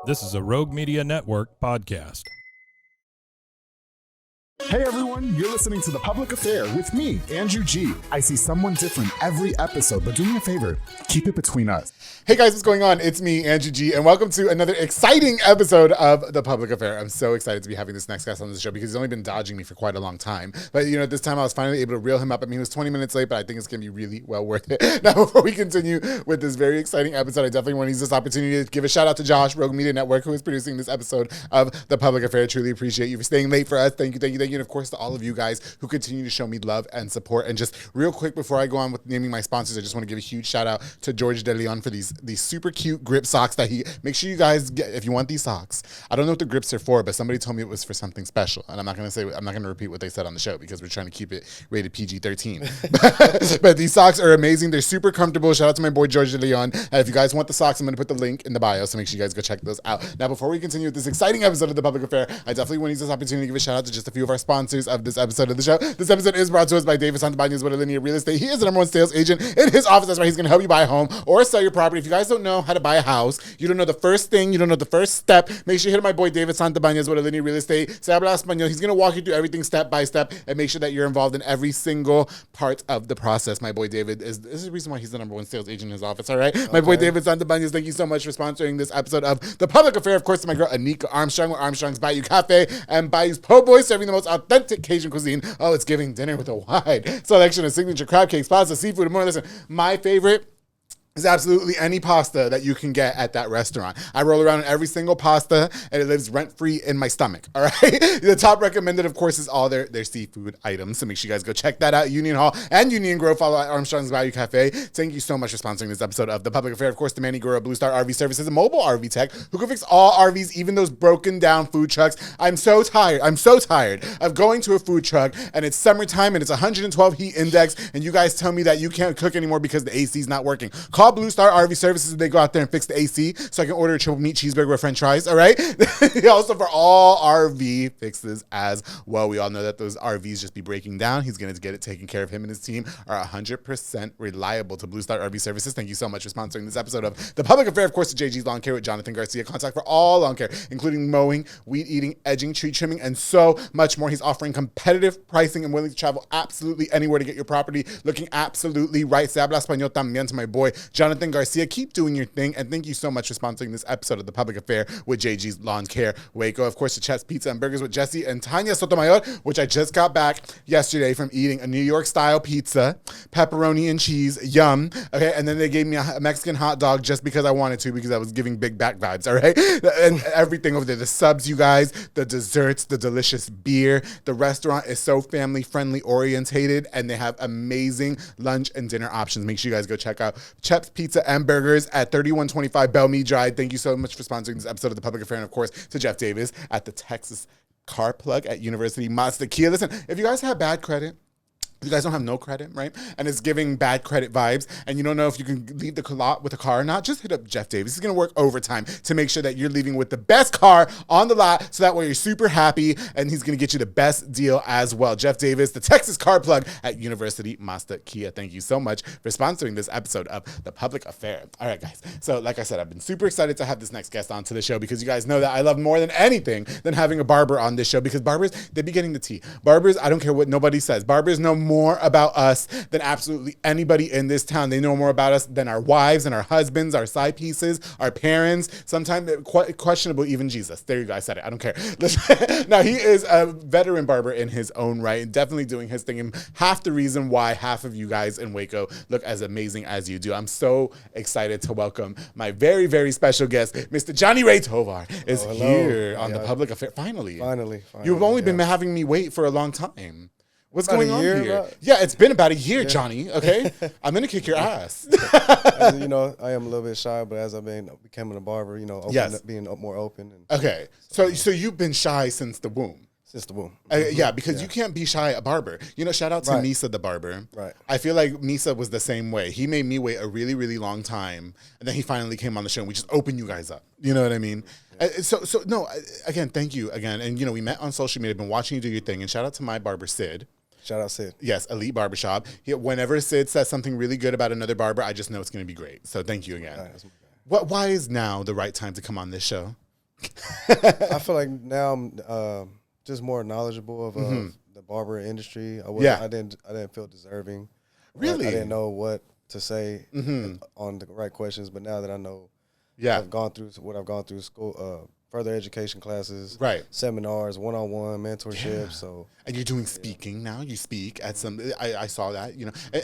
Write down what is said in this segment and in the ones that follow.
This is a Rogue Media Network podcast. Hey everyone, you're listening to The Public Affair with me, Andrew G. I see someone different every episode, but do me a favor, keep it between us. Hey guys, what's going on? It's me, Andrew G, and welcome to another exciting episode of The Public Affair. I'm so excited to be having this next guest on the show because he's only been dodging me for quite a long time. But this time I was finally able to reel him up. I mean, he was 20 minutes late, but I think it's going to be really well worth it. Now, before we continue with this very exciting episode, I definitely want to use this opportunity to give a shout out to Josh, Rogue Media Network, who is producing this episode of The Public Affair. I truly appreciate you for staying late for us. Thank you. And of course, to all of you guys who continue to show me love and support. And just real quick, before I go on with naming my sponsors, I just want to give a huge shout out to George De Leon for these super cute grip socks that make sure you guys get, if you want these socks. I don't know what the grips are for, but somebody told me it was for something special. And I'm not going to repeat what they said on the show because we're trying to keep it rated PG-13. But these socks are amazing. They're super comfortable. Shout out to my boy George De Leon. And if you guys want the socks, I'm going to put the link in the bio, so make sure you guys go check those out. Now, before we continue with this exciting episode of The Public Affair, I definitely want to use this opportunity to give a shout out to just a few of our sponsors of this episode of the show. This episode is brought to us by David Santabañez with Linear Real Estate. He is the #1 sales agent in his office. That's why he's going to help you buy a home or sell your property. If you guys don't know how to buy a house, you don't know the first thing, you don't know the first step, make sure you hit my boy David Santabañez with Linear Real Estate. Se habla español. He's going to walk you through everything step by step and make sure that you're involved in every single part of the process. My boy David this is the reason why he's the #1 sales agent in his office, all right? Okay. My boy David Santabañez, thank you so much for sponsoring this episode of The Public Affair. Of course, to my girl Anika Armstrong with Armstrong's Bayou Cafe and Bayou's Po' Boy, serving the most authentic Cajun cuisine. Oh, it's giving dinner with a wide selection of signature crab cakes, pasta, seafood, and more. Listen, my favorite is absolutely any pasta that you can get at that restaurant. I roll around in every single pasta, and it lives rent-free in my stomach, all right? The top recommended, of course, is all their seafood items, so make sure you guys go check that out. Union Hall and Union Grove. Follow at Armstrong's Bayou Cafe. Thank you so much for sponsoring this episode of The Public Affair. Of course, the Manny Gura Blue Star RV Services, a mobile RV tech who can fix all RVs, even those broken down food trucks. I'm so tired of going to a food truck, and it's summertime, and it's 112 heat index, and you guys tell me that you can't cook anymore because the AC is not working. Call Blue Star RV Services and they go out there and fix the AC so I can order a triple meat cheeseburger with french fries, all right? Also for all RV fixes as well. We all know that those RVs just be breaking down. He's going to get it taken care of. Him and his team are 100% reliable to Blue Star RV Services. Thank you so much for sponsoring this episode of The Public Affair. Of course, to JG's Lawn Care with Jonathan Garcia. Contact for all lawn care, including mowing, weed eating, edging, tree trimming, and so much more. He's offering competitive pricing and willing to travel absolutely anywhere to get your property looking absolutely right. Se habla español también to my boy Jonathan Garcia. Keep doing your thing, and thank you so much for sponsoring this episode of The Public Affair with JG's Lawn Care Waco. Of course, to Chet's Pizza and Burgers with Jesse and Tanya Sotomayor, which I just got back yesterday from eating a New York style pizza, pepperoni and cheese, yum. Okay, and then they gave me a Mexican hot dog just because I wanted to, because I was giving big back vibes, all right? And everything over there, the subs, you guys, the desserts, the delicious beer. The restaurant is so family friendly orientated, and they have amazing lunch and dinner options. Make sure you guys go check out Chet's Pizza and Burgers at 3125 Bellmead Drive. Thank you so much for sponsoring this episode of The Public Affair. And of course, to Jeff Davis at the Texas Car Plug at University Mazda Kia. Listen, if you guys have bad credit, you guys don't have no credit, right? And it's giving bad credit vibes, and you don't know if you can leave the lot with a car or not, just hit up Jeff Davis. He's going to work overtime to make sure that you're leaving with the best car on the lot, so that way you're super happy, and he's going to get you the best deal as well. Jeff Davis, the Texas Car Plug at University Mazda Kia. Thank you so much for sponsoring this episode of The Public Affair. All right, guys. So like I said, I've been super excited to have this next guest on to the show, because you guys know that I love more than anything than having a barber on this show, because barbers, they be getting the tea. Barbers, I don't care what nobody says. Barbers know more about us than absolutely anybody in this town. They know more about us than our wives and our husbands, our side pieces, our parents, sometimes questionable, even Jesus. There you go, I said it, I don't care. Listen, now, he is a veteran barber in his own right, and definitely doing his thing, and half the reason why half of you guys in Waco look as amazing as you do. I'm so excited to welcome my very, very special guest, Mr. Johnny Ray Tovar is here on The Public Affair. Finally. You've only been having me wait for a long time. What's about going on here? Yeah, it's been about a year, Johnny, okay? I'm going to kick your ass. I am a little bit shy, but as I've been becoming a barber, being more open. And, okay, so you've been shy since the womb. Since the womb. Yeah, because you can't be shy a barber. Shout out to Misa the barber. Right. I feel like Misa was the same way. He made me wait a really, really long time, and then he finally came on the show, and we just opened you guys up. You know what I mean? Yeah. Again, thank you again. And, we met on social media. I've been watching you do your thing, and shout out to my barber, Sid. Shout out Sid. Yes, Elite Barbershop. Whenever Sid says something really good about another barber, I just know it's going to be great. So thank you again. Why is now the right time to come on this show? I feel like now I'm just more knowledgeable of the barber industry. I didn't feel deserving. Really? I didn't know what to say on the right questions, but now that I know, I've gone through what I've gone through school, further education classes, seminars, one-on-one mentorship. So, and you're doing speaking now. You speak at some. I saw that.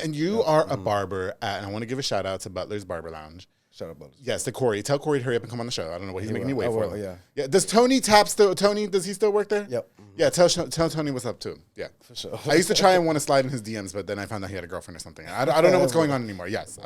And you are a barber at. And I want to give a shout out to Butlers Barber Lounge. Shout out, Butlers. Yes, to Corey. Tell Corey to hurry up and come on the show. I don't know what he's making you wait for. Yeah. Does Tony Tap still? Tony, does he still work there? Yep. Yeah. Tell Tony what's up too. Yeah, for sure. I used to try and want to slide in his DMs, but then I found out he had a girlfriend or something. I don't know what's going on anymore. Yes,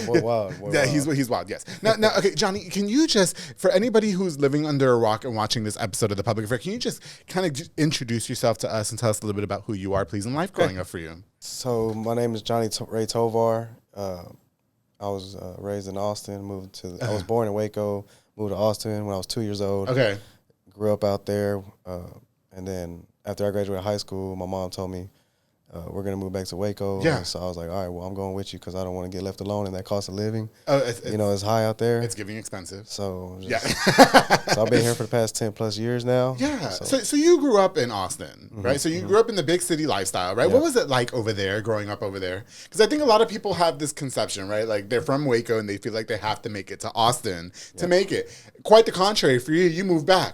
wild. Yeah, he's wild. Yes. Now, okay, Johnny, can you just, for anybody who's living under a rock and watching this episode of The Public Affair, can you just kind of introduce yourself to us and tell us a little bit about who you are, please, in life growing up for you? So my name is Johnny Ray Tovar. I was raised in Austin. I was born in Waco. Moved to Austin when I was 2 years old. Okay. Grew up out there, and then after I graduated high school, my mom told me we're gonna move back to Waco. Yeah. And so I was like, all right, well, I'm going with you because I don't want to get left alone in that cost of living. Oh, it's high out there. It's getting expensive. So so I've been here for the past 10 plus years now. Yeah. So you grew up in Austin, right? So you grew up in the big city lifestyle, right? Yeah. What was it like over there, growing up over there? Because I think a lot of people have this conception, right? Like they're from Waco and they feel like they have to make it to Austin to make it. Quite the contrary for you. You moved back.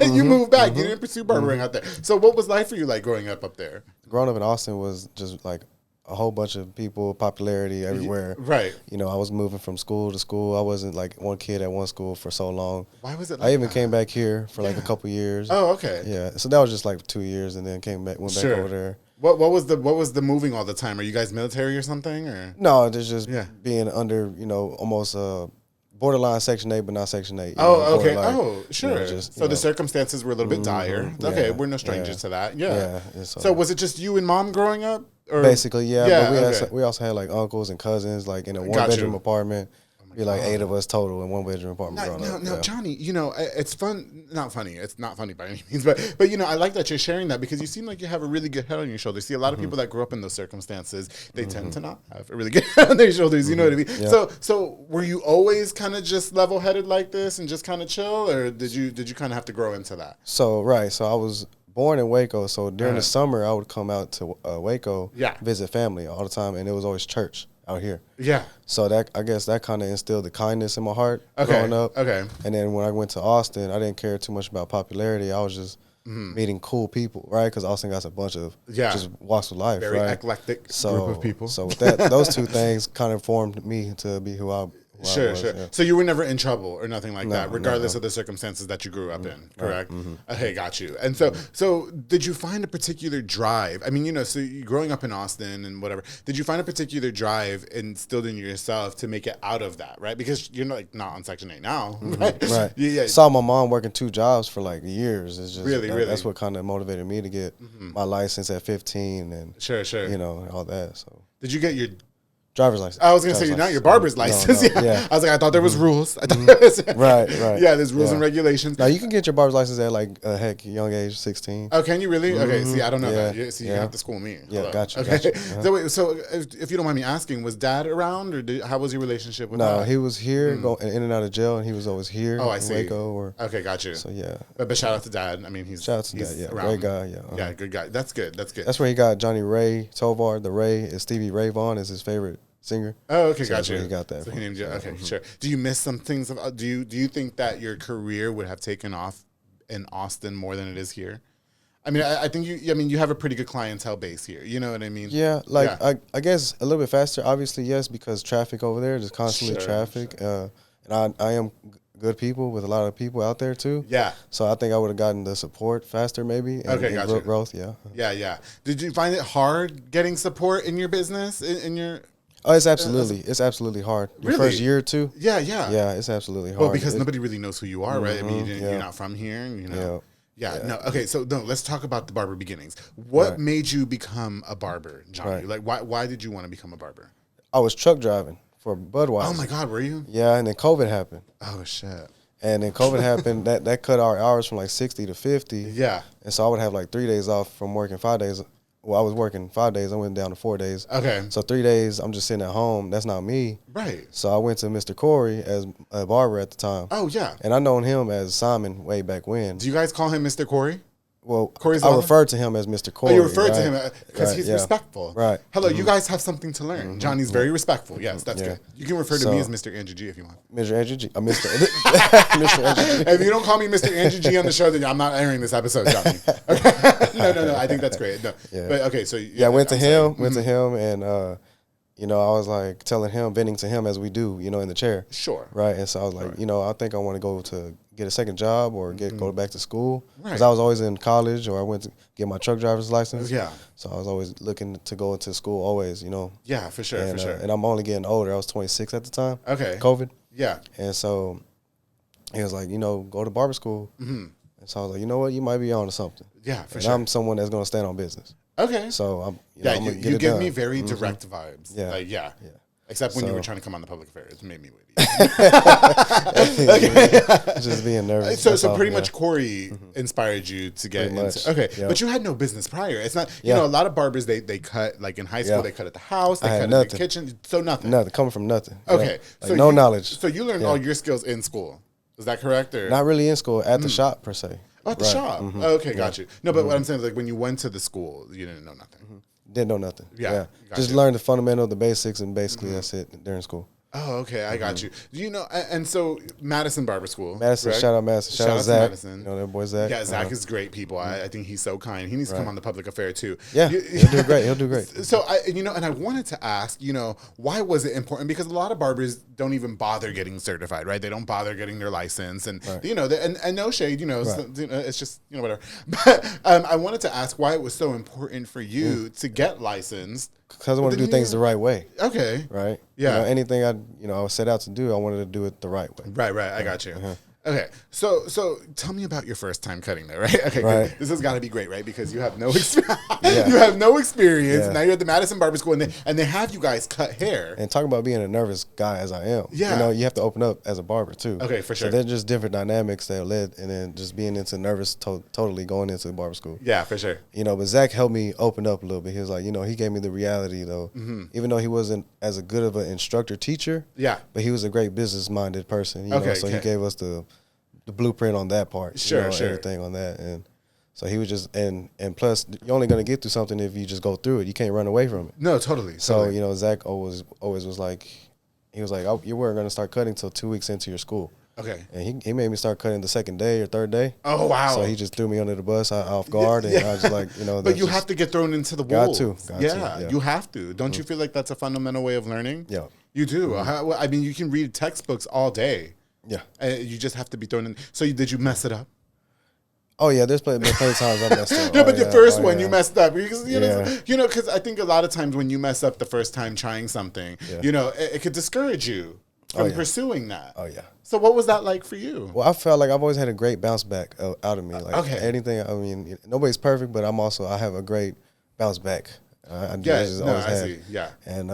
You moved back. You didn't pursue barbering out there. So what was life for you like growing up there? Growing up in Austin was just like a whole bunch of people, popularity everywhere. Right. I was moving from school to school. I wasn't like one kid at one school for so long. Why was it like I even came back here for like a couple years. Oh, okay. Yeah. So that was just like 2 years and then went back over there. What was the moving all the time? Are you guys military or something? Or no, it's just being under, almost borderline Section 8, but not Section 8. Oh, okay. Oh, sure. The circumstances were a little bit dire. Okay, we're no strangers to that. Yeah. So was it just you and mom growing up? Or? Basically, yeah. But we also had like uncles and cousins, like in a one-bedroom apartment. Be like 8 of us total in one bedroom apartment. Now, Johnny, it's fun. Not funny. It's not funny by any means, but I like that you're sharing that because you seem like you have a really good head on your shoulders. See, a lot of people that grow up in those circumstances, they tend to not have a really good head on their shoulders. You know what I mean? Yeah. So were you always kind of just level-headed like this and just kind of chill, or did you kind of have to grow into that? So I was born in Waco, so during the summer I would come out to Waco, visit family all the time, and it was always church out here. Yeah. So I guess that kind of instilled the kindness in my heart growing up. Okay. And then when I went to Austin, I didn't care too much about popularity. I was just meeting cool people, right? Because Austin got a bunch of just walks of life, very right? eclectic group of people. So with that, those two things kind of formed me to be who I was. Sure. Yeah. So you were never in trouble or nothing like that, regardless of the circumstances that you grew up in, correct? Right. Okay, got you. And so did you find a particular drive? I mean, so you growing up in Austin and whatever, did you find a particular drive instilled in yourself to make it out of that, right? Because you're not on Section 8 now, right? Right. Yeah. Saw my mom working 2 jobs for like years. It's just really. That's what kind of motivated me to get my license at 15 and sure, all that. So did you get your driver's license? I was going to say, not your barber's license. No. Yeah. I was like, I thought there was rules. Right. Yeah, there's rules and regulations. Now, you can get your barber's license at like a young age, 16. Oh, can you really? Okay, see, I don't know that. See, you have to school me. Yeah, gotcha. Okay. So if you don't mind me asking, was Dad around, or how was your relationship with Dad? No, he was here, going in and out of jail, and he was always here. Oh, I see. Waco okay, got you. So, yeah. But shout out to Dad. I mean, he's around. Great guy, yeah. Yeah, good guy. That's good. That's where he got Johnny Ray Tovar. The Ray is Stevie Ray Vaughan is his favorite singer. Oh, okay, got you. He got that. So he named you. Okay, sure. Do you miss some things? Do you think that your career would have taken off in Austin more than it is here? I mean, I think you have a pretty good clientele base here. You know what I mean? Yeah, I guess a little bit faster. Obviously, yes, because traffic over there, there's constantly traffic. Sure. And I am good people with a lot of people out there too. Yeah. So I think I would have gotten the support faster maybe. And growth. Yeah. Yeah. Did you find it hard getting support in your business in your? Oh, it's absolutely hard. Your first year or two? Yeah. Yeah, it's absolutely hard. Well, because nobody really knows who you are, right? I mean, you're not from here, Yeah. No. Okay. So let's talk about the barber beginnings. What made you become a barber, Johnny? Like, why did you want to become a barber? I was truck driving for Budweiser. Oh my God, were you? Yeah, and then COVID happened. Oh shit. And then COVID happened. That cut our hours from like 60 to 50. Yeah. And so I would have like 3 days off from working 5 days a I was working 5 days. I went down to 4 days. Okay. So 3 days, I'm just sitting at home. That's not me. Right. So I went to Mr. Corey as a barber at the time. Oh, yeah. And I known him as Simon way back when. Do you guys call him Mr. Corey? Well, Corey's I refer to him as Mr. Corey. Oh, you refer to him because he's respectful. Right. Hello, you guys have something to learn. Johnny's very respectful. Yes, that's good. You can refer to me as Mr. Andrew G if you want. Mr. Andrew G. Mr. Andrew G. If you don't call me Mr. Andrew G on the show, then I'm not airing this episode, Johnny. Okay. No. I think that's great. No. Yeah. But okay, so I went to him, and you know, I was like telling him, venting to him as we do, you know, in the chair. Sure. Right. And so I was like, you know, I think I want to go to get a second job or go back to school. Because I was always in college, or I went to get my truck driver's license. Yeah. So I was always looking to go into school always, you know. Yeah, for sure, and, and I'm only getting older. I was 26 at the time. Okay. COVID. Yeah. And so he was like, you know, go to barber school. And so I was like, you know what, you might be on to something. Yeah, for and sure. I'm someone that's going to stand on business. Okay. So I'm you give me very direct vibes. Yeah. Like, yeah. Except when you were trying to come on the public affairs, it made me witty. Just being nervous. So pretty much Corey inspired you to get into. Okay, but you had no business prior. It's not. You know, a lot of barbers they cut like in high school. They cut at the house. They cut in the kitchen. So nothing. Nothing coming from nothing. Okay, like no knowledge. So you learned all your skills in school. Is that correct? Or not really in school, at the shop per se. Oh, at the shop. Okay, got you. No, but what I'm saying is like when you went to the school, you didn't know nothing. Didn't know nothing. Yeah. Just learned the fundamental, the basics, and basically that's it during school. Oh, okay, I got you. Do you know? And so Madison Barber School. Madison, correct? shout out Madison, shout out Zach. Madison. You know that boy Zach. Yeah, Zach is great. People, I think he's so kind. He needs to come on the public affair too. Yeah, he'll do great. He'll do great. So and I wanted to ask, why was it important? Because a lot of barbers don't even bother getting certified, right? They don't bother getting their license, and and no shade, it's just whatever. But I wanted to ask why it was so important for you to get licensed. Because I want to do things the right way. Okay. Right? Yeah. Anything I set out to do, I wanted to do it the right way. Right. I got you. Okay. So tell me about your first time cutting there, right? Okay, right. This has got to be great, right? Because you have no experience. You have no experience. Yeah. Now you're at the Madison Barber School, and they have you guys cut hair. And talking about being a nervous guy as I am. Yeah. You have to open up as a barber too. Okay, for sure. So they're just different dynamics that led, and then just being into nervous, totally going into barber school. Yeah, for sure. But Zach helped me open up a little bit. He was like, he gave me the reality though. Even though he wasn't as good of an instructor teacher. Yeah. But he was a great business minded person. So he gave us the blueprint on that part. Sure. Everything on that. And so he was just, and plus you're only going to get through something if you just go through it. You can't run away from it. No, totally. So, Zach always was like, he was like, oh, you weren't going to start cutting until 2 weeks into your school. Okay. And he made me start cutting the second day or third day. Oh, wow. So he just threw me under the bus off guard. And I was just like, But you have to get thrown into the wolves. Got to. You have to. Don't you feel like that's a fundamental way of learning? Yeah. You do. I mean, you can read textbooks all day. Yeah. You just have to be thrown in. So did you mess it up? Oh yeah, there's plenty times I messed up. No, but the first one you messed up because because I think a lot of times when you mess up the first time trying something, it could discourage you from pursuing that. Oh yeah. So what was that like for you? Well, I felt like I've always had a great bounce back out of me. Like anything. I mean, nobody's perfect, but I have a great bounce back. I see. Yeah. And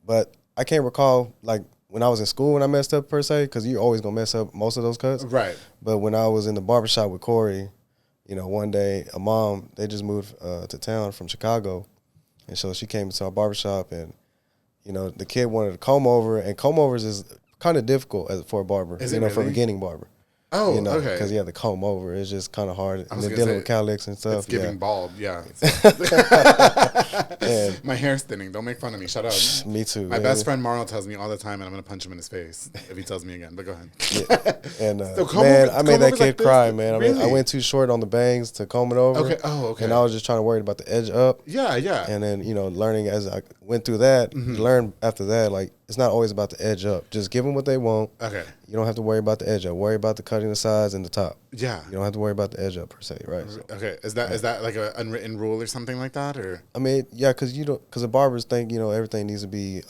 but I can't recall like when I was in school when I messed up per se, because you're always gonna mess up most of those cuts. Right. But when I was in the barbershop with Corey, one day a mom, they just moved to town from Chicago, and so she came to our barbershop, and the kid wanted a comb over, and comb overs is kind of difficult for a barber, for a beginning barber. Oh, okay. Because the comb over is just kind of hard. And they're dealing with cowlicks and stuff. It's giving bald, yeah. My hair's thinning. Don't make fun of me. Shut up. Me too. My best friend Marlon tells me all the time, and I'm going to punch him in his face if he tells me again. But go ahead. Yeah. And I made that kid cry, man. Really? I went too short on the bangs to comb it over. Okay. Oh, okay. And I was just trying to worry about the edge up. Yeah. And then, learning as I went through that, learn after that, like, it's not always about the edge up. Just give them what they want. Okay. You don't have to worry about the edge up. Worry about the cutting the sides and the top. Yeah. You don't have to worry about the edge up per se, right? So, okay. Is that like an unwritten rule or something like that, or? I mean, yeah, because the barbers think everything needs to be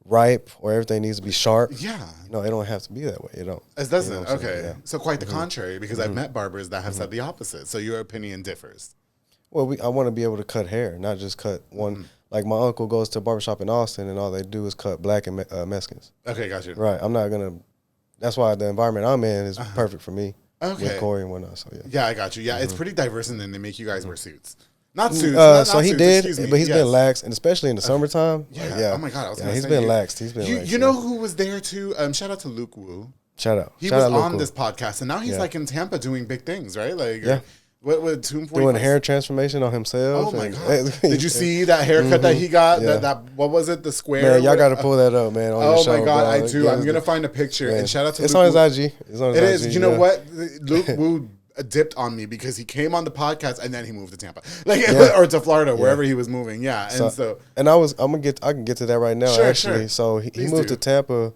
ripe or everything needs to be sharp. Yeah. No, it don't have to be that way. It don't. It doesn't. Okay. Yeah. So quite the contrary, because I've met barbers that have said the opposite. So your opinion differs. Well, I want to be able to cut hair, not just cut one. Like my uncle goes to a barbershop in Austin, and all they do is cut black and Mexicans. Okay, gotcha. Right. I'm not gonna. That's why the environment I'm in is perfect for me. Okay. With Corey and whatnot. So yeah. Yeah, I got you. Yeah, it's pretty diverse, and then they make you guys wear suits. Not suits. So he did, but he's been lax, and especially in the summertime. Yeah. Oh my God, I was gonna he's say been laxed. He's been laxed. You know who was there too? Shout out to Luke Wu. Shout out. He was on this podcast, and now he's like in Tampa doing big things, right? Like, what doing hair transformation on himself. Oh my God! Did you see that haircut that he got? That what was it? The square. Man, y'all got to pull that up, man. On the show, my God, bro. I do. I'm gonna find a picture, and shout out to it's Luke on his IG. It's on his IG. Is. You know what? Luke Wu dipped on me because he came on the podcast and then he moved to Tampa, or to Florida, wherever he was moving. Yeah, and I can get to that right now. Sure, actually, so he moved to Tampa.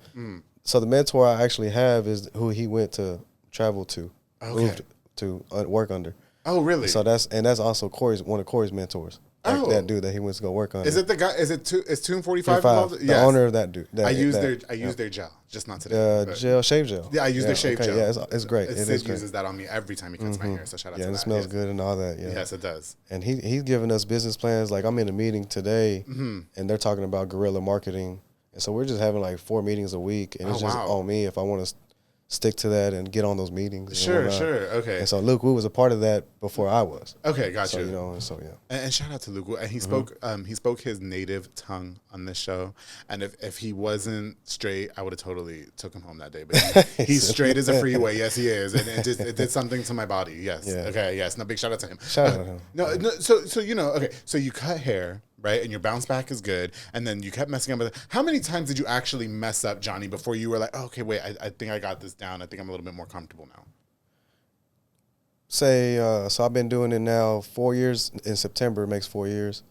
So the mentor I actually have is who he went to travel to, moved to work under. Oh, really? So that's also one of Corey's mentors. That dude that he went to go work on. Is it the guy? Is Tomb 45 involved? The owner of that dude. I use their gel, just not today. Shave gel. Yeah, I use their shave gel. Yeah, it's great. Sid uses that on me every time he cuts my hair. So shout out to that. Yeah, it smells good and all that. Yeah. Yes, it does. And he's giving us business plans. Like I'm in a meeting today, and they're talking about guerrilla marketing, and so we're just having like 4 meetings a week, and it's just on me if I want to stick to that and get on those meetings. Sure, okay. And so Luke Wu was a part of that before I was. Okay, gotcha. So, yeah. And shout out to Luke Wu. And he spoke his native tongue on this show. And if he wasn't straight, I would have totally took him home that day. But he's straight as a freeway. Yes, he is. And it did something to my body. Yes. Yeah. Okay, yes. No, big shout out to him. Shout out to him. No, so okay. So you cut hair, right? And your bounce back is good. And then you kept messing up with it. How many times did you actually mess up, Johnny, before you were like, oh, okay, wait, I think I got this down. I think I'm a little bit more comfortable now. So I've been doing it now 4 years. In September, it makes 4 years.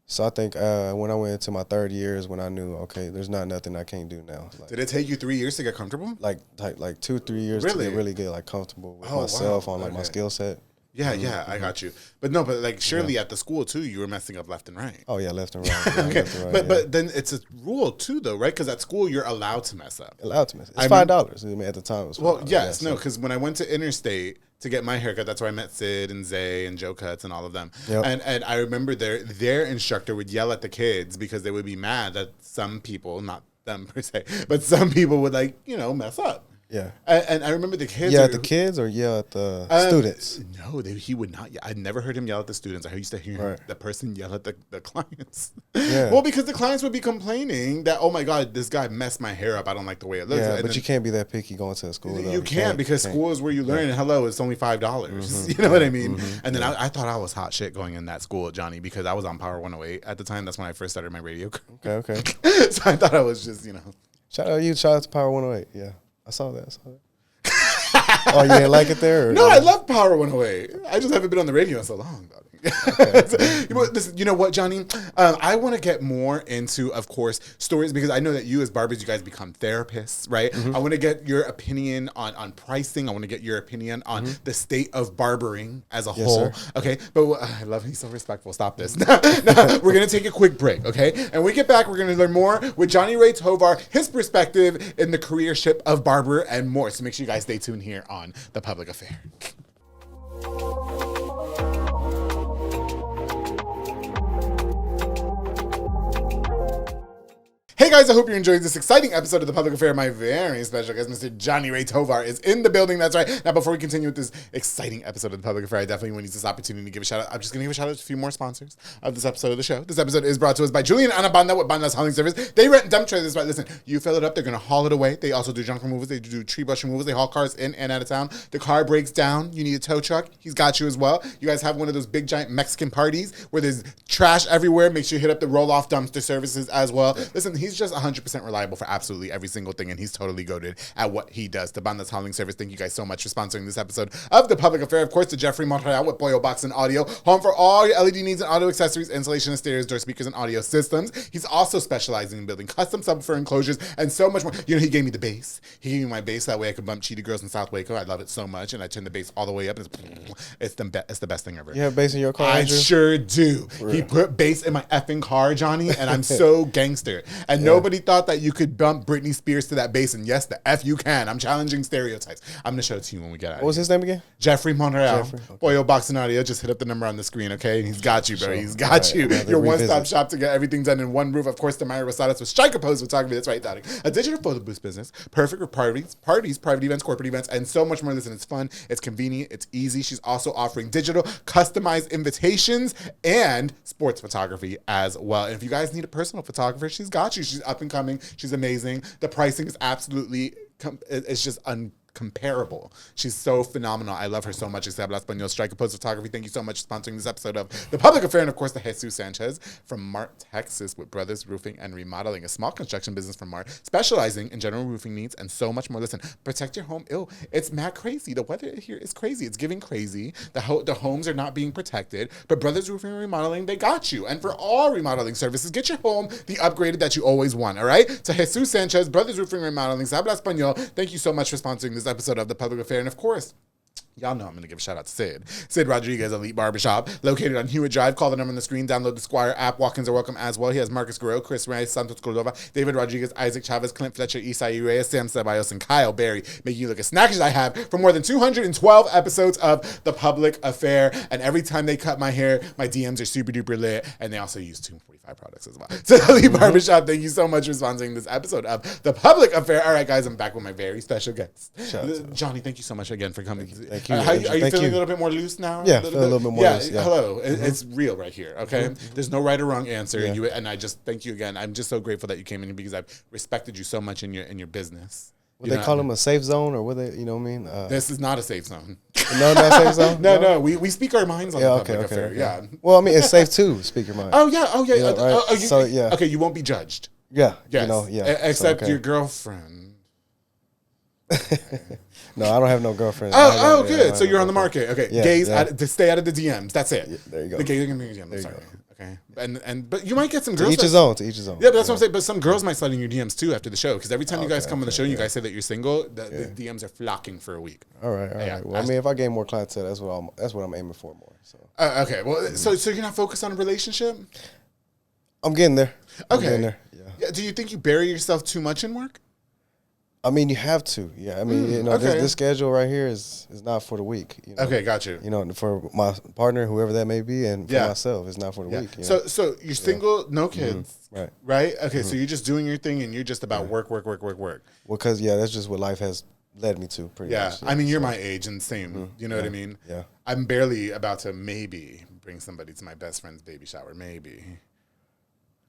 So I think when I went into my third year is when I knew, okay, there's nothing I can't do now. Did it take you 3 years to get comfortable? Like 2-3 years to really get like comfortable with myself on like my skill set. Yeah, I got you. But like surely at the school too, you were messing up left and right. Oh yeah, left and right. Yeah, okay, left and right, but then it's a rule too, though, right? Because at school you're allowed to mess up. Allowed to mess. It's $5. I mean, at the time it was $5. Well, yes, no, because when I went to Interstate to get my haircut, that's where I met Sid and Zay and Joe Cuts and all of them. Yep. And I remember their instructor would yell at the kids because they would be mad that some people, not them per se, but some people would mess up. Yeah, and I remember the kids. Yeah, at the kids or at the students. No, he would not. I'd never heard him yell at the students. I used to hear the person yell at the clients. Yeah. Well, because the clients would be complaining that, oh my God, this guy messed my hair up. I don't like the way it looks. Yeah, but you can't be that picky going to a school. Though. You can't because school is where you learn. And hello, it's only $5. You know what I mean? And then I thought I was hot shit going in that school, Johnny, because I was on Power 108 at the time. That's when I first started my radio career. Okay. So I thought I was just Shout out to Power 108. Yeah. I saw that. Oh, you didn't like it there? No, I love Power 108. I just haven't been on the radio in so long. Okay. Listen, you know what, Johnny? I want to get more into, of course, stories because I know that you as barbers, you guys become therapists, right? I want to get your opinion on pricing. I want to get your opinion on the state of barbering as a whole. Sir. Okay, but I love he's so respectful. Stop this. No, we're going to take a quick break, okay? And when we get back, we're going to learn more with Johnny Ray Tovar, his perspective in the careership of barber and more. So make sure you guys stay tuned here on The Public Affair. Hey guys, I hope you're enjoying this exciting episode of The Public Affair. My very special guest, Mr. Johnny Ray Tovar, is in the building. That's right. Now, before we continue with this exciting episode of The Public Affair, I definitely want to use this opportunity to give a shout out. I'm just going to give a shout out to a few more sponsors of this episode of the show. This episode is brought to us by Julian and Anabanda with Banda's Hauling Service. They rent dump trailers. Right? Listen, you fill it up, they're going to haul it away. They also do junk removals. They do tree brush removals. They haul cars in and out of town. The car breaks down. You need a tow truck. He's got you as well. You guys have one of those big giant Mexican parties where there's trash everywhere. Make sure you hit up the roll-off dumpster services as well. Listen, he's just 100% reliable for absolutely every single thing, and he's totally goated at what he does. The Banda's Hauling Service, thank you guys so much for sponsoring this episode of The Public Affair. Of course, to Jeffrey Montreal with Boyo Box and Audio, home for all your LED needs and audio accessories, installation of stereos, door speakers, and audio systems. He's also specializing in building custom subwoofer enclosures and so much more. You know, he gave me the bass. He gave me my bass. That way I could bump Cheetah Girls in South Waco. I love it so much, and I turn the bass all the way up. And it's the best thing ever. You have bass in your car, I Andrew? sure do. He put bass in my effing car, Johnny, and I'm so gangster. And nobody thought that you could bump Britney Spears to that bass. And yes, the F you can. I'm challenging stereotypes. I'm going to show it to you when we get out. What was his name again? Jeffrey Monreal. Okay. Boyo Boxing Audio. Just hit up the number on the screen, okay? He's got you, bro. He's got you. Your one-stop shop to get everything done in one roof. Of course, the Myra Rosadas with Strike a Pose Photography. That's right, Daddy. A digital photo booth business. Perfect for parties, private events, corporate events, and so much more. Listen, it's fun. It's convenient. It's easy. She's also offering digital, customized invitations and sports photography as well. And if you guys need a personal photographer, she's got you. She's up and coming. She's amazing. The pricing is absolutely, it's just uncomparable. She's so phenomenal. I love her so much. Habla Español, Strike a Pose Photography. Thank you so much for sponsoring this episode of The Public Affair. And of course, the Jesus Sanchez from Mart, Texas with Brothers Roofing and Remodeling, a small construction business from Mart, specializing in general roofing needs and so much more. Listen, protect your home. It's mad crazy. The weather here is crazy. It's giving crazy. The homes are not being protected, but Brothers Roofing and Remodeling, they got you. And for all remodeling services, get your home the upgraded that you always want, all right? To Jesus Sanchez, Brothers Roofing and Remodeling, Habla Español, thank you so much for sponsoring this episode of The Public Affair. And of course, y'all know I'm going to give a shout out to Sid. Sid Rodriguez, Elite Barbershop, located on Hewitt Drive. Call the number on the screen. Download the Squire app. Walk-ins are welcome as well. He has Marcus Guerrero, Chris Reyes, Santos Cordova, David Rodriguez, Isaac Chavez, Clint Fletcher, Isai Reyes, Sam Ceballos, and Kyle Berry, making you look as snackish as I have for more than 212 episodes of The Public Affair. And every time they cut my hair, my DMs are super duper lit. And they also use 245 products as well. So Elite Barbershop, thank you so much for sponsoring this episode of The Public Affair. All right, guys, I'm back with my very special guest. Johnny, thank you so much again for coming. Thank you. Are you feeling a little bit more loose now? Yeah, feel a little bit more loose. Yeah. Hello. It's real right here, okay? There's no right or wrong answer. Yeah. And I just thank you again. I'm just so grateful that you came in because I've respected you so much in your business. Would they call them a safe zone, or would they, you know what I mean? This is not a safe zone. No, not a safe zone? No. We speak our minds on the public affair. Yeah. Well, I mean, it's safe to speak your mind. Oh, yeah. You know, right? Okay, you won't be judged. Yeah. Yes. You know, yeah. Except your girlfriend. No, I don't have no girlfriend. Oh, good. So you're on the market. Okay. Yeah, gays, to stay out of the DMs. That's it. Yeah, there you go. The gays are going to be in the DMs. Sorry. Okay. But you might get some girls. To each his own. Yeah, but that's what I'm saying. But some girls might slide in your DMs too after the show. Because every time you guys come on the show and you guys say that you're single, the DMs are flocking for a week. All right. Well, I mean, if I gain more clientele, that's what I'm aiming for more. So. Okay. Well, so you're not focused on a relationship? I'm getting there. Okay. Yeah. Do you think you bury yourself too much in work? I mean, you have to. Yeah. I mean, this schedule right here is not for the week. You know? Okay, got you. You know, for my partner, whoever that may be, and for myself, it's not for the week. You know? So you're single, no kids, right? Okay, so you're just doing your thing, and you're just about work. Well, because that's just what life has led me to. Pretty much. I mean, you're my age and same. You know what I mean? Yeah. I'm barely about to maybe bring somebody to my best friend's baby shower. Maybe.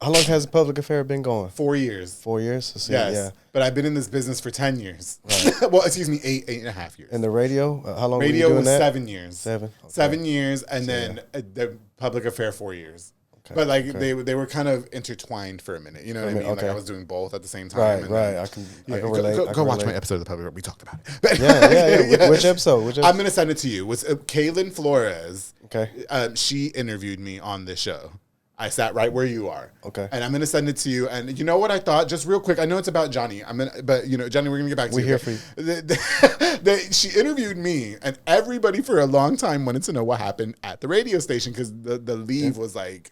How long has the Public Affair been going? 4 years. 4 years? So yes. Yeah. But I've been in this business for 10 years. Right. Well, excuse me, 8.5 years. And the radio? How long radio were you doing was that? 7 years. 7? Okay. 7 years, and then the Public Affair 4 years. Okay. But they were kind of intertwined for a minute. You know what I mean? Okay. Like I was doing both at the same time. Right. I can relate. Go watch my episode of The Public Affair. We talked about it. But yeah. Which episode? I'm going to send it to you. It was Kaylin Flores. Okay. She interviewed me on this show. I sat right where you are. Okay. And I'm going to send it to you. And you know what I thought? Just real quick. I know it's about Johnny. But Johnny, we're going to get back to you. We're here for you. She interviewed me, and everybody for a long time wanted to know what happened at the radio station because the leave was like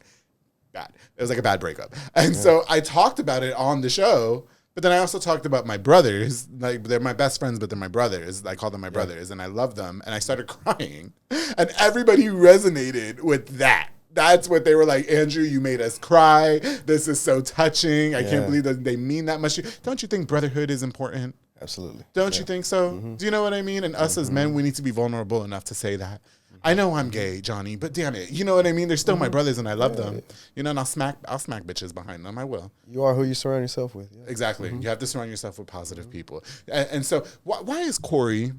bad. It was like a bad breakup. And so I talked about it on the show. But then I also talked about my brothers. Like, they're my best friends, but they're my brothers. I call them my brothers, and I love them. And I started crying. And everybody resonated with that. That's what they were like, Andrew, you made us cry. This is so touching. I can't believe that they mean that much. Don't you think brotherhood is important? Absolutely. Don't you think so? Mm-hmm. Do you know what I mean? And us as men, we need to be vulnerable enough to say that. I know I'm gay, Johnny, but damn it. You know what I mean? They're still my brothers, and I love them. You know, and I'll smack bitches behind them. I will. You are who you surround yourself with. Yeah. Exactly. You have to surround yourself with positive people. And so why is Corey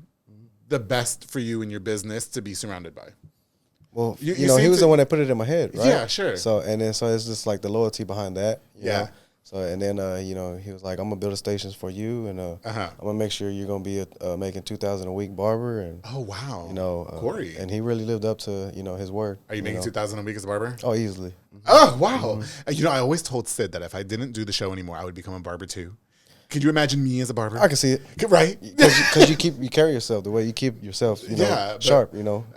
the best for you in your business to be surrounded by? Well, he was the one that put it in my head, right? Yeah, sure. So it's just like the loyalty behind that. You know? So and then he was like, I'm gonna build a stations for you, and I'm gonna make sure you're gonna be making $2,000 a week barber. And oh wow, Corey, and he really lived up to his word. Are you making $2,000 a week as a barber? Oh, easily. Oh wow. I always told Sid that if I didn't do the show anymore, I would become a barber too. Could you imagine me as a barber? I can see it. Right? Because you carry yourself the way you keep yourself, sharp,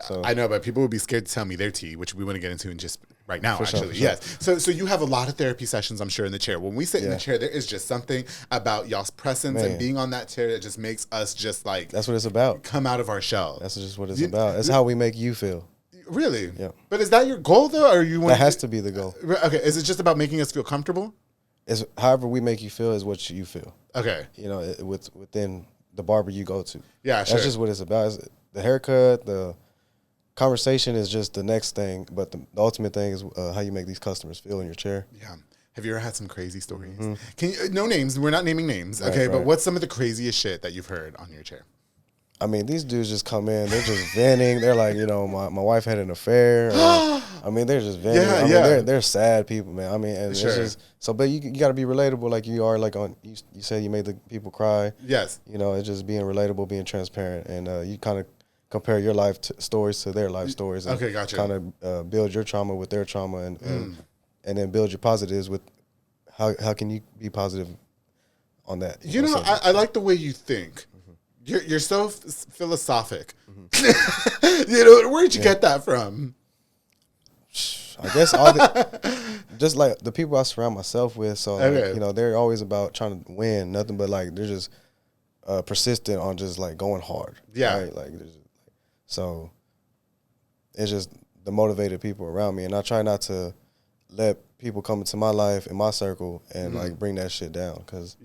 So I know, but people would be scared to tell me their tea, which we want to get into in just right now, actually. Sure. Yes. So you have a lot of therapy sessions, I'm sure, in the chair. When we sit in the chair, there is just something about y'all's presence and being on that chair that just makes us just like... That's what it's about. Come out of our shell. That's just what it's about. That's how we make you feel. Really? Yeah. But is that your goal, though? Or you want that has to be the goal. Okay. Is it just about making us feel comfortable? It's however we make you feel is what you feel. Okay. You know, within the barber you go to. Yeah, sure. That's just what it's about. It's the haircut, the conversation is just the next thing, but the ultimate thing is how you make these customers feel in your chair. Yeah. Have you ever had some crazy stories? Can you, no names. We're not naming names. Right, okay. right. But what's some of the craziest shit that you've heard on your chair? I mean, these dudes just come in. They're just venting. They're like, you know, my wife had an affair. I mean, they're just venting. Yeah, I mean, they're sad people, man. I mean, and sure. it's just so. But you got to be relatable, like you are. Like on you said, you made the people cry. Yes. You know, it's just being relatable, being transparent, and you kind of compare your life stories to their life stories. And okay, gotcha. Kind of build your trauma with their trauma, and then build your positives with how can you be positive on that. You know, I like the way you think. You're so philosophic. You know, where did you get that from? I guess just like the people I surround myself with. So like, you know, they're always about trying to win, nothing but like they're just persistent on just like going hard. Yeah. Right? Like so it's just the motivated people around me, and I try not to let people come into my life in my circle and like bring that shit down, because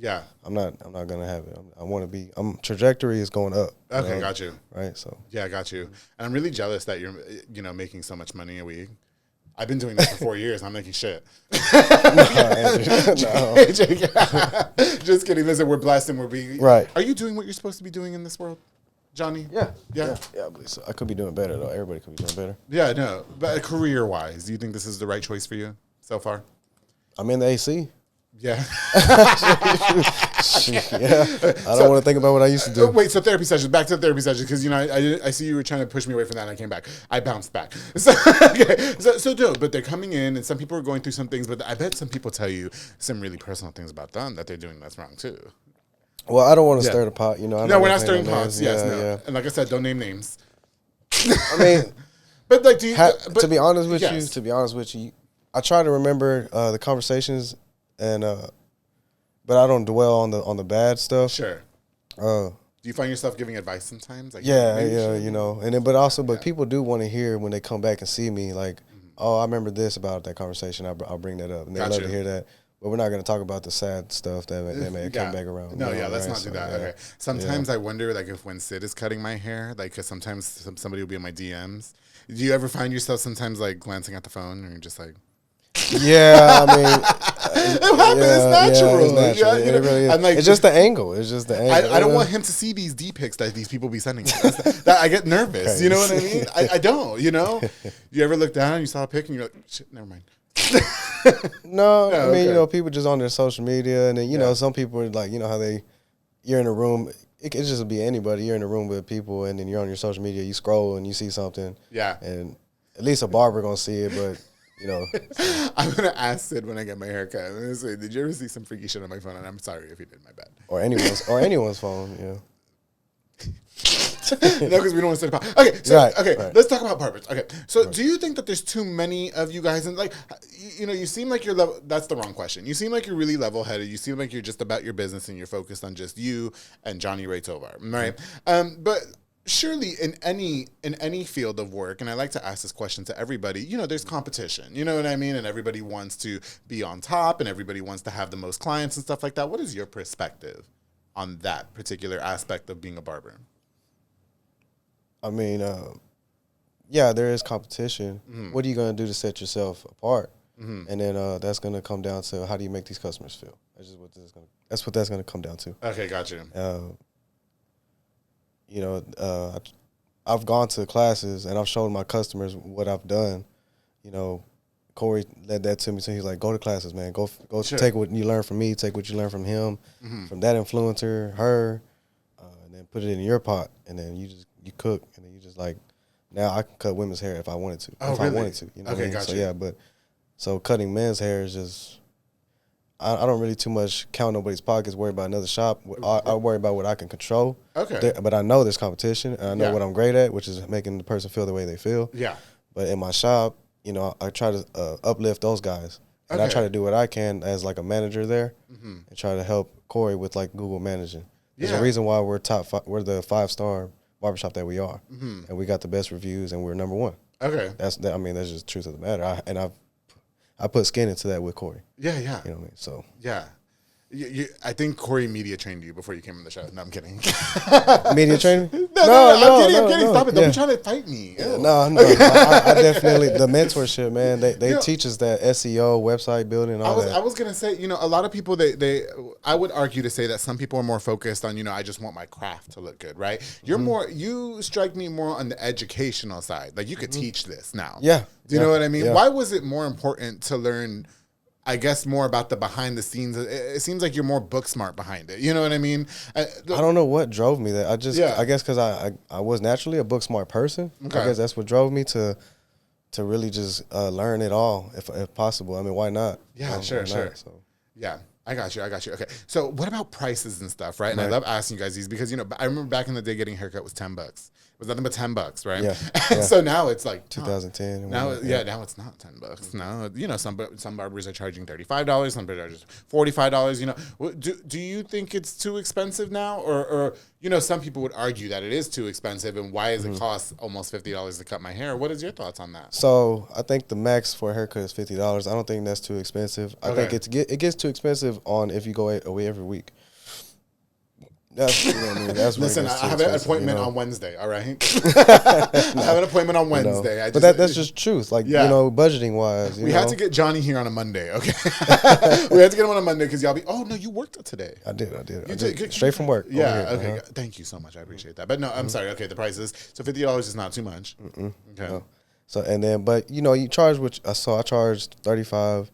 I'm not gonna have it. I want to be. Trajectory is going up. Okay, got you. Right, so yeah, I got you. And I'm really jealous that you're making so much money a week. I've been doing this for 4 years. I'm making shit. No. Just kidding. Listen, we're blessed and we're being right. Are you doing what you're supposed to be doing in this world, Johnny? Yeah, I believe so. I could be doing better though. Everybody could be doing better. Yeah, no. But career-wise, do you think this is the right choice for you so far? I'm in the AC. Yeah. Yeah. I don't want to think about what I used to do. Wait, so therapy sessions. Back to the therapy sessions, because I see you were trying to push me away from that, and I came back. I bounced back. So, okay. So dope. But they're coming in, and some people are going through some things. But I bet some people tell you some really personal things about them that they're doing that's wrong too. Well, I don't want to stir the pot. You know. No, we're not stirring pots. Yes, no. Yeah. And like I said, don't name names. I mean, but like, to be honest with you, I try to remember the conversations, and but I don't dwell on the bad stuff. Sure. Do you find yourself giving advice sometimes? Like, yeah, you know, and then but people do want to hear when they come back and see me, like, oh, I remember this about that conversation. I'll bring that up, and they love to hear that. But we're not going to talk about the sad stuff that may come back around. No, let's not do that. Okay. Sometimes I wonder, like, if when Sid is cutting my hair, like, because sometimes somebody will be in my DMs. Do you ever find yourself sometimes like glancing at the phone, and you're just like? Yeah, I mean, it happens. It's natural. It's natural. It really is. It's just the angle. I don't want him to see these D pics that these people be sending me. I get nervous. Okay. You know what I mean? I don't. You know. You ever look down and you saw a pic and you're like, shit, never mind. No, I mean, you know, people just on their social media, and then you know, some people are like, you know, how you're in a room. It could just be anybody. You're in a room with people, and then you're on your social media. You scroll and you see something. Yeah. And at least a barber gonna see it, but. You know, I'm gonna ask Sid when I get my haircut. I'm gonna say, "Did you ever see some freaky shit on my phone?" And I'm sorry if you did. My bad. Or anyone's phone. Yeah. No, because we don't want to set up. Okay, so right. Let's talk about barbers. Okay, so do you think that there's too many of you guys? And like, you know, you seem like you're level. That's the wrong question. You seem like you're really level-headed. You seem like you're just about your business and you're focused on just you and Johnny Ray Tovar, right? But surely in any field of work, and I like to ask this question to everybody, you know, there's competition, you know what I mean? And everybody wants to be on top and everybody wants to have the most clients and stuff like that. What is your perspective on that particular aspect of being a barber? I mean, yeah, there is competition. Mm-hmm. What are you going to do to set yourself apart? Mm-hmm. And then that's going to come down to how do you make these customers feel? That's what that's going to come down to. Okay, gotcha. You know, I've gone to classes and I've shown my customers what I've done. You know, Corey led that to me, so he's like, "Go to classes, man. Go sure. Take what you learn from me. Take what you learn from him, from that influencer, her, and then put it in your pot. And then you cook, and then you just like, now I can cut women's hair if I wanted to. Oh, if really? I wanted to, you know. Okay, what I mean? gotcha. So yeah, so cutting men's hair is just. I don't really too much count nobody's pockets, worry about another shop. I worry about what I can control. Okay. But I know there's competition, and I know what I'm great at, which is making the person feel the way they feel. Yeah. But in my shop, you know, I try to uplift those guys. And I try to do what I can as like a manager there and try to help Corey with like Google managing. There's a reason why we're we're the 5-star barbershop that we are. And we got the best reviews and we're number 1. Okay. That's just the truth of the matter. I put skin into that with Corey. Yeah. You know what I mean? So. Yeah. I think Corey media trained you before you came on the show. No, I'm kidding. Media training? No, I'm kidding. Stop it. Don't be trying to fight me. No. I definitely, the mentorship, man, they teach us that SEO, website building, all that. I was going to say, a lot of people, I would argue to say that some people are more focused on, I just want my craft to look good, right? You strike me more on the educational side. Like, you could teach this now. Yeah. Do you know what I mean? Yeah. Why was it more important to learn, I guess, more about the behind the scenes? It seems like you're more book smart behind it. You know what I mean? I don't know what drove me there. I guess because I was naturally a book smart person. Okay. I guess that's what drove me to really just learn it all if possible. I mean, why not? Yeah, sure. So. Yeah. I got you. Okay. So what about prices and stuff, right? And I love asking you guys these because, I remember back in the day getting a haircut was $10. It was nothing but $10, right? Yeah. So now it's like 2010. Now it's not $10. Now, some barbers are charging $35, some barbers are $45. Do you think it's too expensive now, or some people would argue that it is too expensive, and why does it cost almost $50 to cut my hair? What is your thoughts on that? So I think the max for a haircut is $50. I don't think that's too expensive. I think it gets too expensive on if you go away every week. That's, listen, I have an appointment on Wednesday, all right? I have an appointment on Wednesday. But that's just truth. Like, budgeting wise. We had to get Johnny here on a Monday, okay? We had to get him on a Monday because y'all no, you worked today. I did. Straight from work. Yeah, okay. Thank you so much. I appreciate that. But no, I'm sorry. Okay, the prices. So $50 is not too much. Okay. No. So, and then, but, you charge, I charged $35.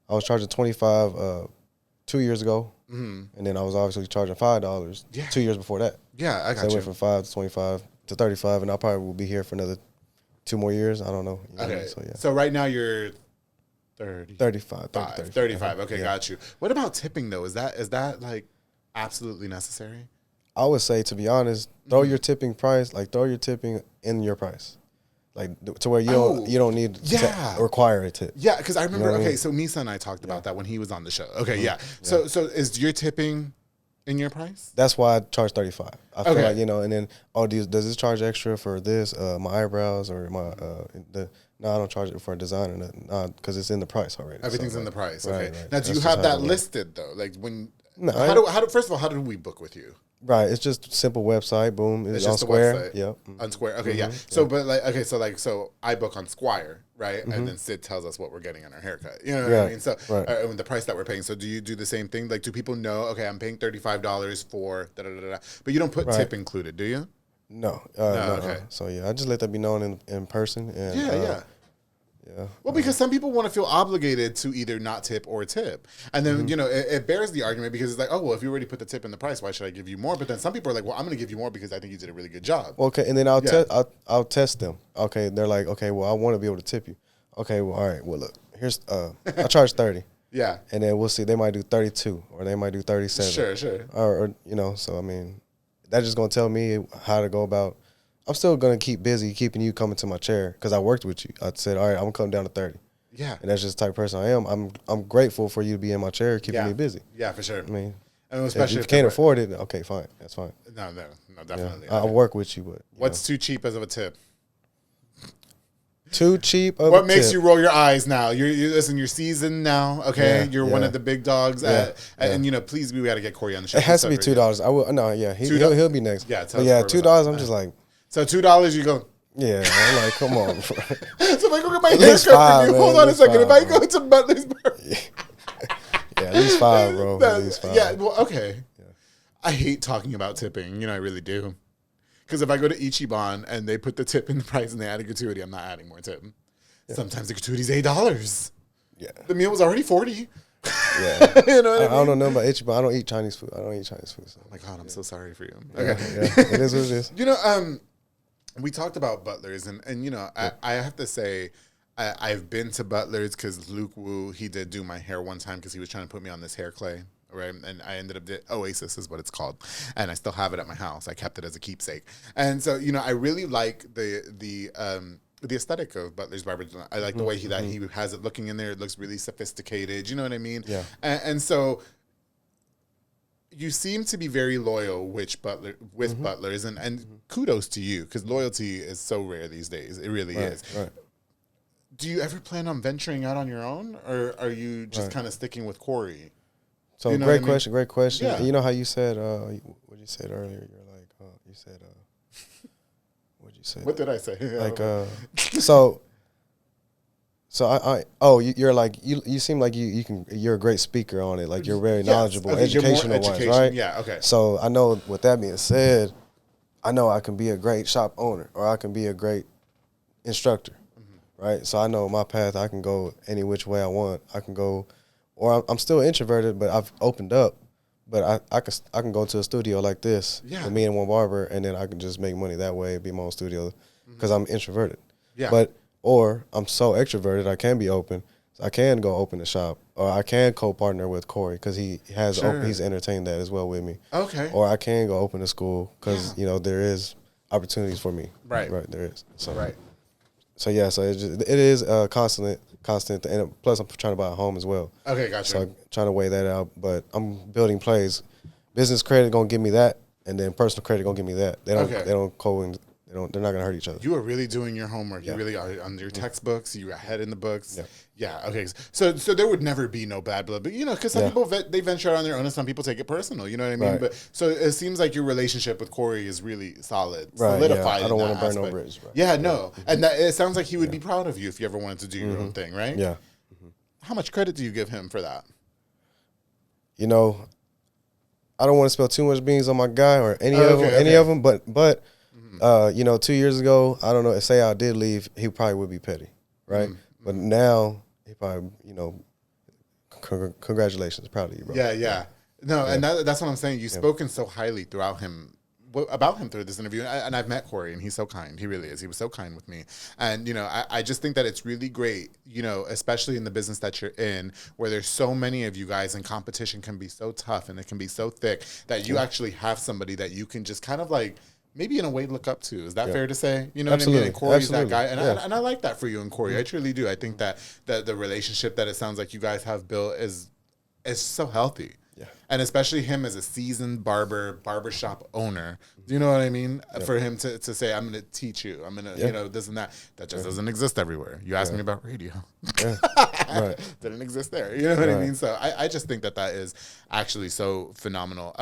I was charging $25 2 years ago. And then I was obviously charging $5 2 years before that. Yeah, I got you. I went from $5 to $25 to $35, and I probably will be here for another 2 more years. I don't know. Okay. So right now you're 35. 35. Okay, got you. What about tipping though? Is that like absolutely necessary? I would say, to be honest, throw your tipping in your price. Like, to where you don't need to require a tip. Yeah, because I remember, so Misa and I talked about that when he was on the show. Okay, yeah. So is your tipping in your price? That's why I charge $35. I feel like, and then, does this charge extra for this, my eyebrows or my, no, I don't charge it for a design or nothing, because it's in the price already. Everything's in the price, okay. Right. Now, do you have that listed, though? Like, when, first of all, how do we book with you? Right, it's just a simple website. Boom, it's on just Square. Website. Yep. On Square. Okay, yeah. So, but so I book on Square, right? And then Sid tells us what we're getting on our haircut. You know what I mean? So, the price that we're paying. So, do you do the same thing? Like, do people know? Okay, I'm paying $35 for but you don't put tip included, do you? No. Okay. So I just let that be known in person. And, yeah. Well, because some people want to feel obligated to either not tip or tip. And then, it bears the argument because it's like, oh, well, if you already put the tip in the price, why should I give you more? But then some people are like, well, I'm going to give you more because I think you did a really good job. Okay, and then I'll test them. Okay, they're like, okay, well, I want to be able to tip you. Okay, well, all right, well, look, here's, I charge 30. Yeah. And then we'll see, they might do 32 or they might do 37. Sure. Or so, I mean, that's just going to tell me how to go about. I'm still going to keep busy keeping you coming to my chair because I worked with you. I said, all right, I'm going to come down to 30. Yeah. And that's just the type of person I am. I'm grateful for you to be in my chair keeping me busy. Yeah, for sure. I mean, and especially if you can't afford it, okay, fine. That's fine. No, definitely. I'll work with you. But what's too cheap as of a tip? Too cheap of what a makes tip. you roll your eyes now? You're seasoned now, okay? You're one of the big dogs. And, please, we got to get Corey on the show. It has to be $2. I will. No, yeah. He'll be next. Yeah, $2, I'm just like. So $2, you go. Yeah, I'm like, come on. So if I go get my haircut for you, hold on a second. If I go to Butlers Barber, at least $5, bro. At least $5. Yeah, well, okay. Yeah. I hate talking about tipping. I really do. Because if I go to Ichiban and they put the tip in the price and they add a gratuity, I'm not adding more tip. Yeah. Sometimes the gratuity is $8. Yeah, the meal was already $40. Yeah, I don't know nothing about Ichiban. I don't eat Chinese food. So. Oh my God, I'm so sorry for you. Okay, it is what it is. We talked about Butlers, and I have to say, I've been to Butlers because Luke Wu, he did do my hair one time because he was trying to put me on this hair clay, right? And I ended up Oasis is what it's called, and I still have it at my house. I kept it as a keepsake, and so I really like the the aesthetic of Butlers Barber. I like the way he has it looking in there. It looks really sophisticated. You know what I mean? Yeah. And so you seem to be very loyal with Butlers, and kudos to you, because loyalty is so rare these days. It really is. Right. Do you ever plan on venturing out on your own, or are you just kind of sticking with Corey? So you know great question. Yeah. You know how you said what you said earlier? You're like you said what you say? What did I say? Like you're like you seem like you're a great speaker on it. Like you're very knowledgeable, educational wise, right? Yeah. Okay. So I know, with that being said, I know I can be a great shop owner, or I can be a great instructor, right? So I know my path. I can go any which way I want. I can go, or I'm still introverted, but I've opened up. But I can go to a studio like this with me and one barber, and then I can just make money that way, be my own studio, because I'm introverted. Yeah. Or I'm so extroverted, I can be open. So I can go open a shop, or I can co-partner with Corey, because he's entertained that as well with me. Okay. Or I can go open a school, because there is opportunities for me. Right. Right. There is. So right. So yeah. So it is constant, and plus I'm trying to buy a home as well. Okay, gotcha. So I'm trying to weigh that out, but I'm building plays. Business credit gonna give me that, and then personal credit gonna give me that. They don't. They're not gonna hurt each other. You are really doing your homework. You really are on your textbooks. You're ahead in the books. Yeah. Okay. So there would never be no bad blood, but because some people they venture out on their own, and some people take it personal. You know what I mean? Right. But so it seems like your relationship with Corey is really solid, Right. solidified. Yeah. I don't want to burn no bridges. Right. Yeah. No. And it sounds like he would be proud of you if you ever wanted to do your own thing, right? Yeah. How much credit do you give him for that? I don't want to spill too much beans on my guy or any of them, but 2 years ago, I don't know, say I did leave, he probably would be petty, right? But now he probably, congratulations, proud of you, bro. Yeah. No, and that's what I'm saying. You've spoken so highly about him through this interview, and I've met Corey, and he's so kind. He really is. He was so kind with me, and I just think that it's really great, especially in the business that you're in, where there's so many of you guys, and competition can be so tough and it can be so thick, that you actually have somebody that you can just kind of like, maybe in a way, look up to. Is that fair to say? You know Absolutely. what I mean? And Corey's Absolutely. that guy, and I like that for you and Corey. I truly do. I think that the relationship that it sounds like you guys have built is so healthy. Yeah. And especially him as a seasoned barbershop owner. Do you know what I mean? For him to say, I'm going to teach you. I'm going to, this and that. That just doesn't exist everywhere. You asked me about radio. Right. Didn't exist there. You know what I mean? So I just think that is actually so phenomenal.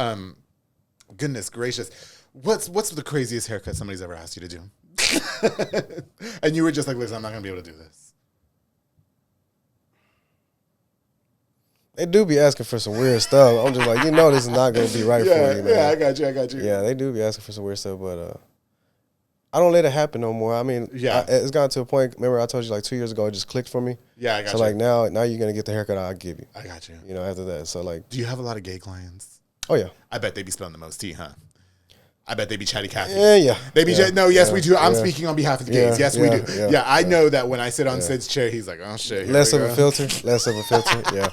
Goodness gracious. What's the craziest haircut somebody's ever asked you to do? And you were just like, listen, I'm not going to be able to do this. They do be asking for some weird stuff. I'm just like, this is not going to be right for you, man. Yeah, I got you. Yeah, they do be asking for some weird stuff, but I don't let it happen no more. I mean, it's gotten to a point, remember I told you like 2 years ago, it just clicked for me. Yeah, I got you. So like now you're going to get the haircut I'll give you. I got you. After that. So like. Do you have a lot of gay clients? Oh, yeah. I bet they be spilling the most tea, huh? I bet they be chatty Cathy. Yeah. They be we do. I'm speaking on behalf of the gays. Yes, we do. Yeah, I know that when I sit on Sid's chair, he's like, oh shit. Less of a filter. Yeah.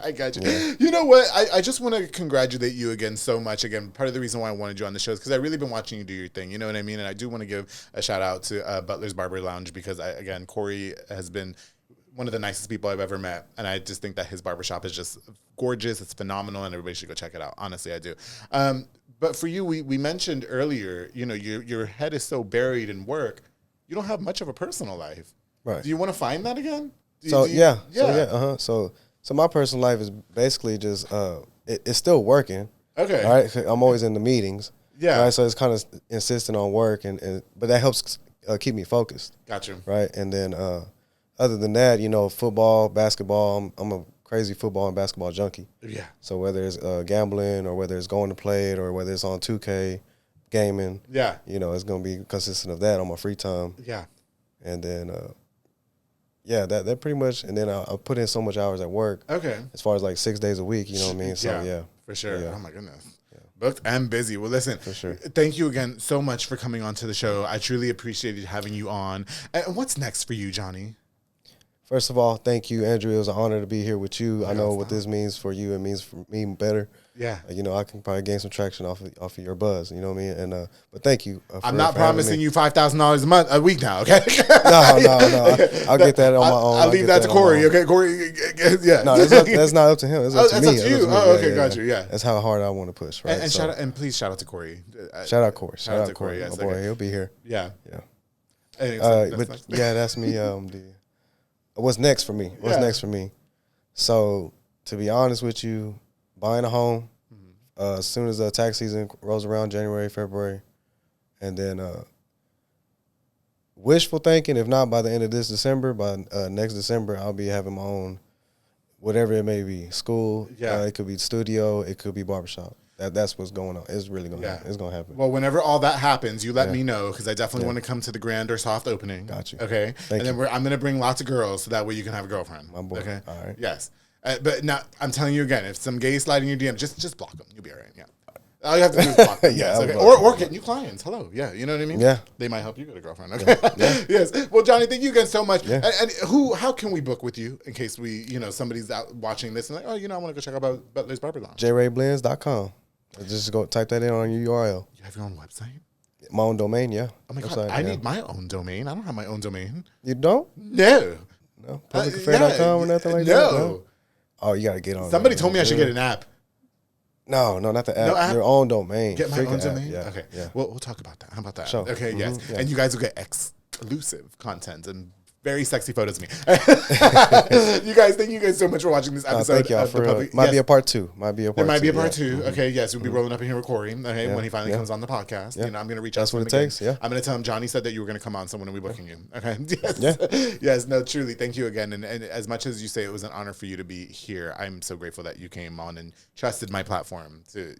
I got you. Yeah. You know what? I just want to congratulate you again so much. Again, part of the reason why I wanted you on the show is because I've really been watching you do your thing. You know what I mean? And I do want to give a shout out to Butlers Barber Lounge, because Corey has been one of the nicest people I've ever met, and I just think that his barbershop is just gorgeous. It's phenomenal, and everybody should go check it out. Honestly, I do. But for you, we mentioned earlier, your head is so buried in work, you don't have much of a personal life. Right. Do you want to find that again? So my personal life is basically just it's still working. Okay. All right. I'm always in the meetings. Yeah. Right. So it's kind of insisting on work, but that helps keep me focused. Gotcha. Right. And then other than that, football, basketball, I'm a crazy football and basketball junkie. Yeah. So whether it's gambling, or whether it's going to play it, or whether it's on 2K, gaming. Yeah. It's going to be consistent of that on my free time. Yeah. And then, that pretty much. And then I put in so much hours at work. Okay. As far as like 6 days a week, you know what I mean? So yeah. For sure. Yeah. Oh my goodness. Yeah. Booked and busy. Well, listen. For sure. Thank you again so much for coming on to the show. I truly appreciated having you on. And what's next for you, Johnny? First of all, thank you, Andrew. It was an honor to be here with you. I know what this means for you. It means for me better. Yeah. I can probably gain some traction off of your buzz. You know what I mean? And but thank you. I'm not promising you $5,000 a week now. Okay. No. I'll get that on my own. I'll leave that to Corey. Okay, Corey. Yeah. No, that's not up to him. It's up to me. That's up to you. Oh, okay, got you. Yeah. That's how hard I want to push. Right. And please shout out to Corey. Shout out Corey. Shout out to Corey. Yes, my boy, he'll be here. Yeah. That's me. What's next for me? So to be honest with you, buying a home as soon as the tax season rolls around, January, February, and then wishful thinking, if not by the end of this December, by next December, I'll be having my own, whatever it may be, school. Yeah. It could be studio. It could be barbershop. That's what's going on. It's really going to happen. It's going to happen. Well, whenever all that happens, you let me know, because I definitely want to come to the grand or soft opening. Got you. Okay? Thank you. I'm going to bring lots of girls so that way you can have a girlfriend. My boy. Okay? All right. Yes. But now, I'm telling you again, if some gays slide in your DM, just block them. You'll be all right. Yeah. All you have to do is block them. Yeah. Okay. Or get new clients. Hello. Yeah. You know what I mean? Yeah. They might help you get a girlfriend. Okay. Yeah. Yes. Well, Johnny, thank you again so much. Yeah. And how can we book with you in case somebody's out watching this and like, I want to go check out Butlers Barber Lounge. JRayBlends.com. Just go type that in on your URL. You have your own website? My own domain, yeah. Oh my God, I need my own domain. I don't have my own domain. You don't? No. No? Publicaffair.com or nothing like that? No. Oh, you got to get on. Somebody told me I should get an app. No, not the app. No app? Your own domain. Get my own domain? Yeah. Okay. Yeah. We'll talk about that. How about that? Sure. Okay, yes. Yeah. And you guys will get exclusive content and very sexy photos of me. You guys, thank you guys so much for watching this episode. Thank y'all for might be a part two. There might be a part two. Okay, yes, we'll be rolling up in here with Corey. Okay, when he finally comes on the podcast, I'm going to reach out. That's to him what it takes. Yeah, I'm going to tell him Johnny said that you were going to come on, so when are we booking you? Okay. Yes. Yeah. Yes. No. Truly, thank you again. And as much as you say it was an honor for you to be here, I'm so grateful that you came on and trusted my platform to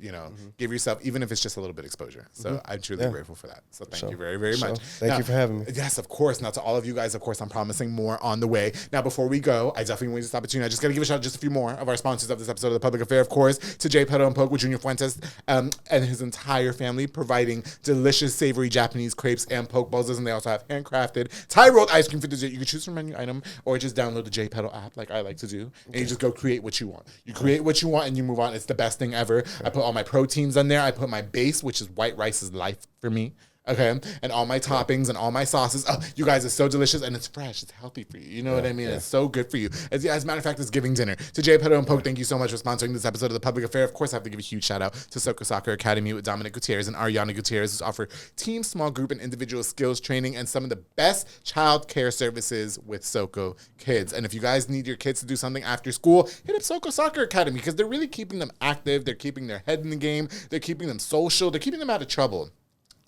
give yourself, even if it's just a little bit exposure. So I'm truly grateful for that. So thank you very, very much. Thank you for having me. Yes, of course. Now to all of you guys, of course, I'm promising more on the way. Now, before we go, I definitely want to stop at you. I just got to give a shout out just a few more of our sponsors of this episode of The Public Affair, of course, to J. Pedo and Poke with Junior Fuentes and his entire family, providing delicious, savory Japanese crepes and poke bowls. And they also have handcrafted Thai rolled ice cream for dessert. You can choose from a menu item or just download the J. Pedo app like I like to do. And you just go create what you want. You create what you want and you move on. It's the best thing ever. I put all my proteins on there. I put my base, which is white rice is life for me. Okay, and all my toppings and all my sauces. Oh, you guys, it's so delicious and it's fresh. It's healthy for you. You know what I mean? It's so good for you. As a matter of fact, it's giving dinner. To J. Pedo and Poke, thank you so much for sponsoring this episode of The Public Affair. Of course, I have to give a huge shout out to Soko Soccer Academy with Dominic Gutierrez and Ariana Gutierrez, who offer team, small group, and individual skills training and some of the best child care services with Soko kids. And if you guys need your kids to do something after school, hit up Soko Soccer Academy because they're really keeping them active. They're keeping their head in the game. They're keeping them social. They're keeping them out of trouble.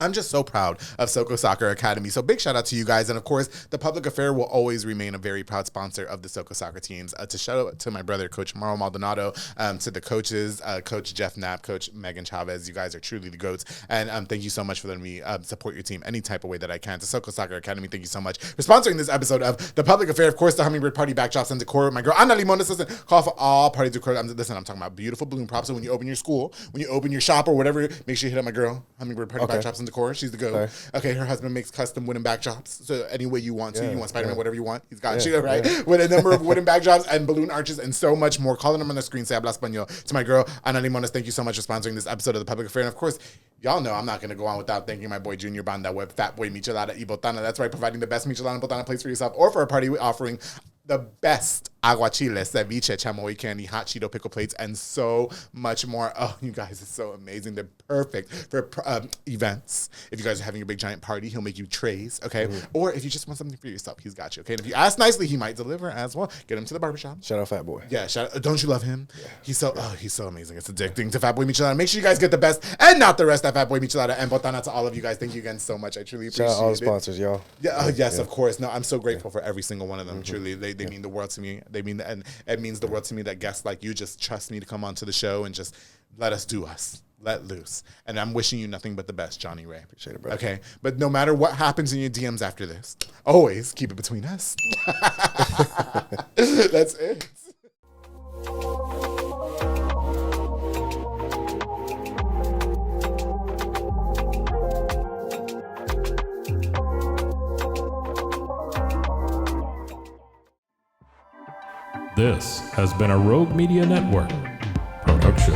I'm just so proud of Soko Soccer Academy. So big shout out to you guys. And of course, The Public Affair will always remain a very proud sponsor of the Soko Soccer teams. To shout out to my brother, Coach Mauro Maldonado, to the coaches, Coach Jeff Knapp, Coach Megan Chavez. You guys are truly the GOATs. And thank you so much for letting me support your team any type of way that I can. To Soko Soccer Academy, thank you so much for sponsoring this episode of The Public Affair. Of course, the Hummingbird Party backdrops and decor with my girl, Ana Limones. Listen, call for all party decor. I'm talking about beautiful balloon props. So when you open your school, when you open your shop or whatever, make sure you hit up my girl, Hummingbird Party backdrops and decor. She's the GOAT. Okay, her husband makes custom wooden backdrops. So any way you want to. You want Spider-Man, whatever you want. He's got you, right? With a number of wooden backdrops and balloon arches and so much more. Calling them on the screen, say habla español. To my girl, Ana Limones, thank you so much for sponsoring this episode of The Public Affair. And of course, y'all know I'm not going to go on without thanking my boy Junior Banda Web, Fat Boy Michelada y Botana. That's right, providing the best Michelada and Botana place for yourself or for a party, offering the best aguachile, ceviche, chamoy candy, hot Cheeto pickle plates, and so much more. Oh, you guys, it's so amazing. They're perfect for events. If you guys are having a big giant party, he'll make you trays, okay? Or if you just want something for yourself, he's got you, okay? And if you ask nicely, he might deliver as well. Get him to the barbershop. Shout out Fat Boy. Yeah, don't you love him? Yeah. He's so amazing. It's addicting to Fat Boy Michelada. Make sure you guys get the best and not the rest at Fat Boy Michelada and Botana. To all of you guys, thank you again so much. I truly appreciate it. Shout out all the sponsors, y'all. Yeah, yes, of course. No, I'm so grateful for every single one of them. Truly, they mean the world to me. They mean and it means the world to me that guests like you just trust me to come onto the show and just let us do us. Let loose. And I'm wishing you nothing but the best, Johnny Ray. Appreciate it, bro. Okay. But no matter what happens in your DMs after this, always keep it between us. That's it. This has been a Rogue Media Network production.